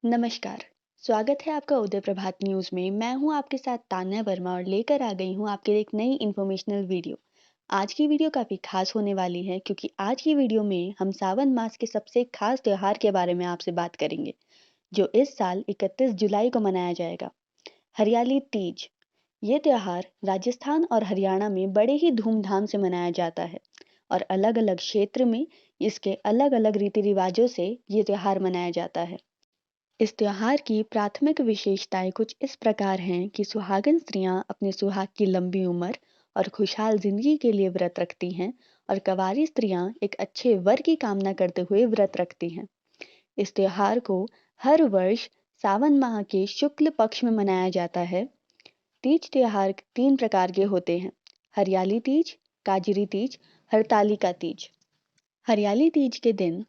नमस्कार। स्वागत है आपका उदय प्रभात न्यूज़ में। मैं हूं आपके साथ तान्या वर्मा और लेकर आ गई हूं आपके लिए एक नई इन्फॉर्मेशनल वीडियो। आज की वीडियो काफ़ी खास होने वाली है क्योंकि आज की वीडियो में हम सावन मास के सबसे खास त्योहार के बारे में आपसे बात करेंगे, जो इस साल 31 जुलाई को मनाया जाएगा। हरियाली तीज। ये त्योहार राजस्थान और हरियाणा में बड़े ही धूमधाम से मनाया जाता है और अलग-अलग क्षेत्र में इसके अलग-अलग रीति रिवाजों से ये त्योहार मनाया जाता है। इस त्योहार की प्राथमिक विशेषताएं कुछ इस प्रकार हैं कि सुहागन स्त्रियां अपने सुहाग की लंबी उम्र और खुशहाल जिंदगी के लिए व्रत रखती हैं और कंवारी स्त्रियां एक अच्छे वर की कामना करते हुए व्रत रखती हैं। इस त्योहार को हर वर्ष सावन माह के शुक्ल पक्ष में मनाया जाता है। तीज त्योहार 3 प्रकार के होते हैं: हरियाली तीज, काजरी तीज, हरतालिका तीज। हरियाली तीज के दिन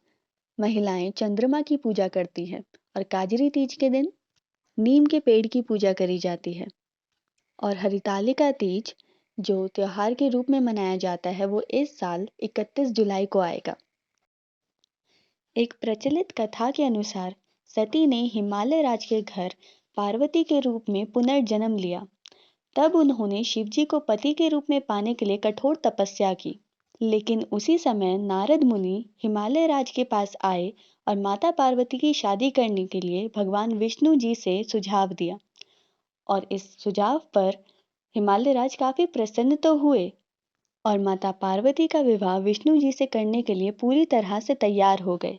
महिलाएं चंद्रमा की पूजा करती है और काजरी तीज के दिन नीम के पेड़ की पूजा करी जाती है। और हरितालिका तीज जो त्योहार के रूप में मनाया जाता है वो इस साल 31 जुलाई को आएगा। एक प्रचलित कथा के अनुसार सती ने हिमालय राज के घर पार्वती के रूप में पुनर्जन्म लिया। तब उन्होंने शिवजी को पति के रूप में पाने के लिए कठोर तपस्या की। लेकिन उसी समय नारद मुनि हिमालय राज के पास आए और माता पार्वती की शादी करने के लिए भगवान विष्णु जी से सुझाव दिया। और इस सुझाव पर हिमालय राज काफी प्रसन्न तो हुए और माता पार्वती का विवाह विष्णु जी से करने के लिए पूरी तरह से तैयार हो गए।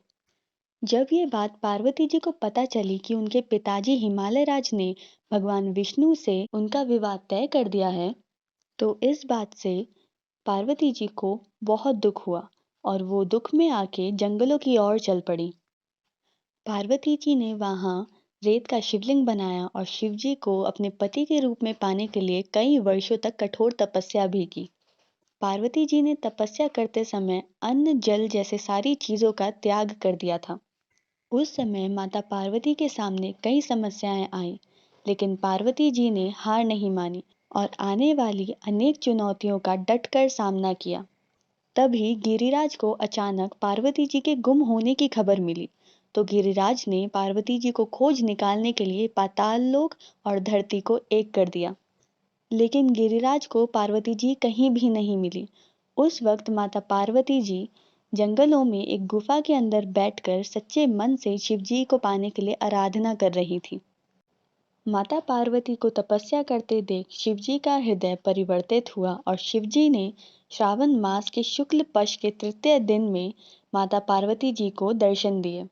जब ये बात पार्वती जी को पता चली कि उनके पिताजी हिमालय राज ने भगवान विष्णु से उनका विवाह तय कर दिया है, तो इस बात से पार्वती जी को बहुत दुख हुआ और वो दुख में आके जंगलों की ओर चल पड़ी। पार्वती जी ने वहां रेत का शिवलिंग बनाया और शिव जी को अपने पति के रूप में पाने के लिए कई वर्षों तक कठोर तपस्या भी की। पार्वती जी ने तपस्या करते समय अन्न जल जैसे सारी चीजों का त्याग कर दिया था। उस समय माता पार्वती के सामने कई समस्याएं आईं, लेकिन पार्वती जी ने हार नहीं मानी और आने वाली अनेक चुनौतियों का डटकर सामना किया। तभी गिरिराज को अचानक पार्वती जी के गुम होने की खबर मिली। तो गिरिराज ने पार्वती जी को खोज निकालने के लिए पाताल लोक और धरती को एक कर दिया। लेकिन गिरिराज को पार्वती जी कहीं भी नहीं मिली। उस वक्त माता पार्वती जी जंगलों में एक गुफा के अंदर बैठकर सच्चे मन से शिव जी को पाने के लिए आराधना कर रही थी। माता पार्वती को तपस्या करते देख शिवजी का हृदय परिवर्तित हुआ और शिवजी ने श्रावण मास के शुक्ल पक्ष के तृतीय दिन में माता पार्वती जी को दर्शन दिए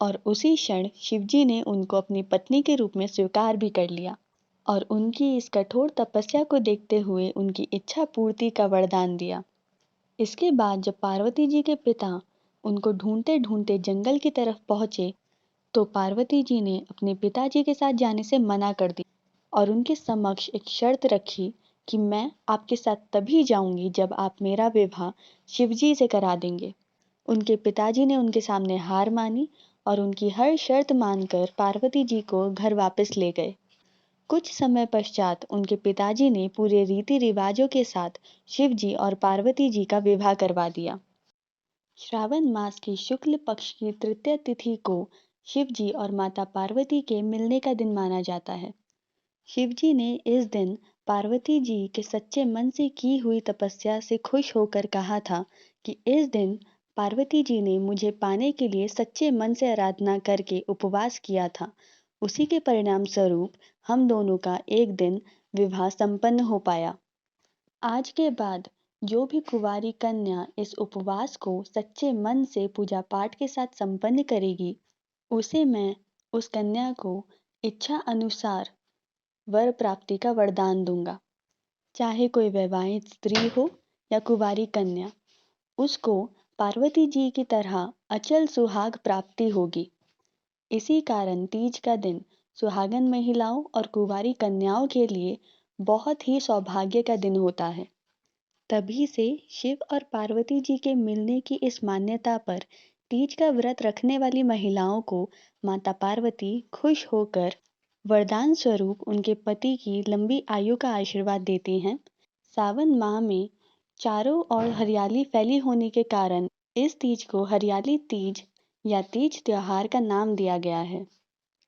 और उसी क्षण शिवजी ने उनको अपनी पत्नी के रूप में स्वीकार भी कर लिया और उनकी इस कठोर तपस्या को देखते हुए उनकी इच्छा पूर्ति का वरदान दिया। इसके बाद जब पार्वती जी के पिता उनको ढूंढते ढूंढते जंगल की तरफ पहुंचे, तो पार्वती जी ने अपने पिताजी के साथ जाने से मना कर दिया और उनके समक्ष एक शर्त रखी कि मैं आपके साथ तभी जाऊंगी जब आप मेरा विवाह शिवजी से करा देंगे। उनके पिताजी ने उनके सामने हार मानी और उनकी हर शर्त मानकर पार्वती जी को घर वापस ले गए। कुछ समय पश्चात उनके पिताजी ने पूरे रीति रिवाजों के साथ शिवजी और पार्वती जी का विवाह करवा दिया। श्रावण मास की शुक्ल पक्ष की तृतीय तिथि को शिव जी और माता पार्वती के मिलने का दिन माना जाता है। शिव जी ने इस दिन पार्वती जी के सच्चे मन से की हुई तपस्या से खुश होकर कहा था कि इस दिन पार्वती जी ने मुझे पाने के लिए सच्चे मन से आराधना करके उपवास किया था। उसी के परिणाम स्वरूप हम दोनों का एक दिन विवाह संपन्न हो पाया। आज के बाद जो भी कुंवारी कन्या इस उपवास को सच्चे मन से पूजा पाठ के साथ संपन्न करेगी, उसे मैं उस कन्या को इच्छा अनुसार वर प्राप्ति का वरदान दूंगा। चाहे कोई वैवाहित स्त्री हो या कुंवारी कन्या, उसको पार्वती जी की तरह अचल सुहाग प्राप्ति होगी। इसी कारण तीज का दिन सुहागन महिलाओं और कुंवारी कन्याओं के लिए बहुत ही सौभाग्य का दिन होता है। तभी से शिव और पार्वती जी के मिलने की इस मान्यता पर तीज का व्रत रखने वाली महिलाओं को माता पार्वती खुश होकर वरदान स्वरूप उनके पति की लंबी आयु का आशीर्वाद देती हैं। सावन माह में चारों ओर हरियाली फैली होने के कारण इस तीज को हरियाली तीज या तीज त्योहार का नाम दिया गया है।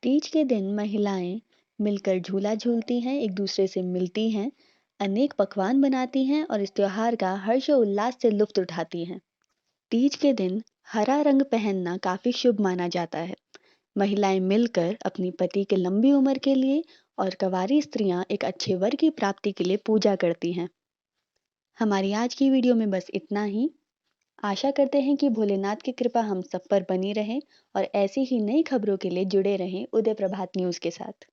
तीज के दिन महिलाएं मिलकर झूला झूलती हैं, एक दूसरे से मिलती हैं, अनेक पकवान बनाती हैं और इस त्योहार का हर्ष और उल्लास से लुत्फ उठाती हैं। तीज के दिन हरा रंग पहनना काफी शुभ माना जाता है। महिलाएं मिलकर अपनी पति के लंबी उम्र के लिए और कंवारी स्त्रियां एक अच्छे वर की प्राप्ति के लिए पूजा करती हैं। हमारी आज की वीडियो में बस इतना ही। आशा करते हैं कि भोलेनाथ की कृपा हम सब पर बनी रहे और ऐसी ही नई खबरों के लिए जुड़े रहें उदय प्रभात न्यूज़ के साथ।